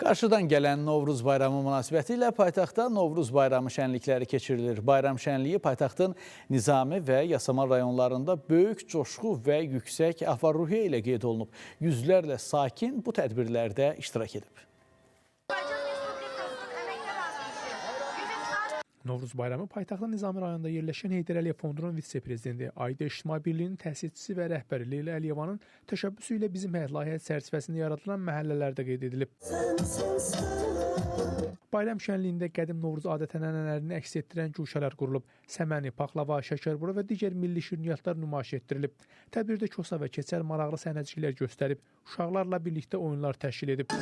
Qarşıdan gələn Novruz bayramı münasibətilə paytaxtda Novruz bayramı şənlikləri keçirilir. Bayram şənliyi paytaxtın Nizami və Yasamal rayonlarında böyük coşqu və yüksək əhval-ruhiyyə ilə qeyd olunub. Yüzlərlə sakin bu tədbirlərdə iştirak edib. Novruz bayramı paytaxtın Nizami rayonunda yerləşən Heydər Əliyev Fondunun vitse-prezidenti, Aidə İctimai Birliyinin təsisçisi və rəhbəri Leyla Əliyevanın təşəbbüsü ilə bizim həyat layihəsi çərçivəsində yaradılan məhəllələrdə qeyd edilib. Bayram şənliyində qədim Novruz adət-ənənələrini əks etdirən guşələr qurulub. Səməni, paxlava, şəkərbura və digər milli şirniyyatlar nümayiş etdirilib. Tədbirdə Kosa və Keçər maraqlı səhnəciklər göstərib, uşaqlarla birlikdə oyunlar təşkil edib.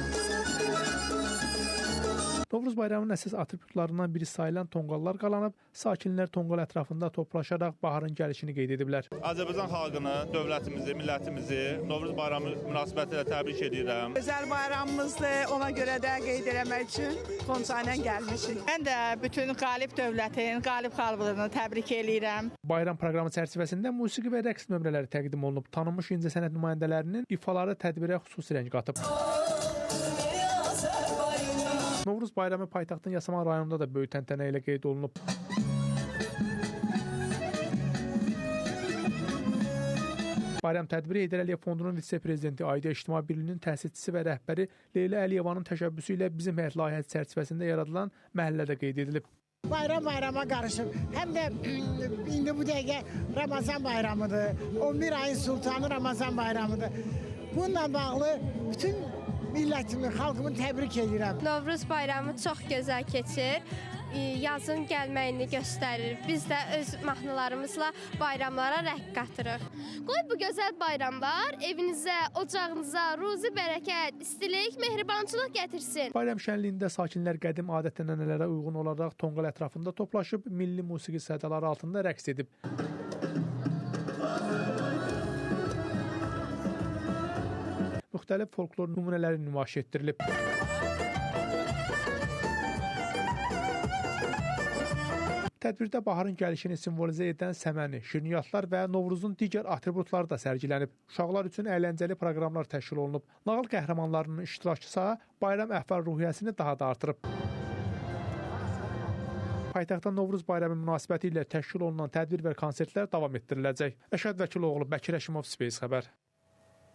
Novruz bayramının əsas atributlarından biri sayılan tonqallar qalanıb, sakinlər tonqal ətrafında toplaşaraq baharın gəlişini qeyd ediblər. Azərbaycan xalqını, dövlətimizi, millətimizi Novruz bayramı münasibətilə təbrik edirəm. Özəl bayramımızdır, ona görə də qeyd eləmək üçün Konsa ilə gəlmişik. Mən də bütün qalib dövlətin, qalib xalqını təbrik eləyirəm. Bayram proqramı çərçivəsində musiqi və rəqs nömrələri təqdim olunub. Tanınmış incəsənət nümayəndələrinin ifaları tədbirə xüsusi rəng qatıb. Novruz bayramı paytaxtın Yasamal rayonunda da böyük təntənə ilə qeyd olunub. Bayram tədbiri Heydər Əliyev Fondunun vitse-prezidenti, Aidə İctimai Birliyinin təsisçisi və rəhbəri Leyla Əliyevanın təşəbbüsü ilə bizim həyat layihəsi çərçivəsində yaradılan məhəllədə qeyd edilib. Bayram bayrama qarışıb. Həm də indi bu dəqiqə Ramazan bayramıdır. 11 ayın sultanı Ramazan bayramıdır. Bununla bağlı bütün millətimi, xalqımı təbrik edirəm. Novruz bayramı çox gözəl keçir. Yazın gəlməyini göstərir. Biz də öz mahnılarımızla bayramlara rəqq qatırıq. Qoy bu gözəl bayramlar evinizə, ocağınıza ruzi bərəkət, istilik, mehribançılıq gətirsin. Bayram şənliyində sakinlər qədim adət-ənənələrə uyğun olaraq tonqal ətrafında toplaşıb milli musiqi sədaları altında rəqs edib. Müxtəlif folklor nümunələri nümayiş etdirilib. Tədbirdə baharın gəlişini simvolizə edən səməni, şirniyyatlar və Novruzun digər atributları da sərgilənib. Uşaqlar üçün əyləncəli proqramlar təşkil olunub. Nağıl qəhrəmanlarının iştirakçısı bayram əhval-ruhiyyəsini daha da artırıb. Paytaxtda Novruz bayramı münasibəti ilə təşkil olunan tədbir və konsertlər davam etdiriləcək. Əşad Vəkiloğlu, Bəkir Həşimov, Space xəbər.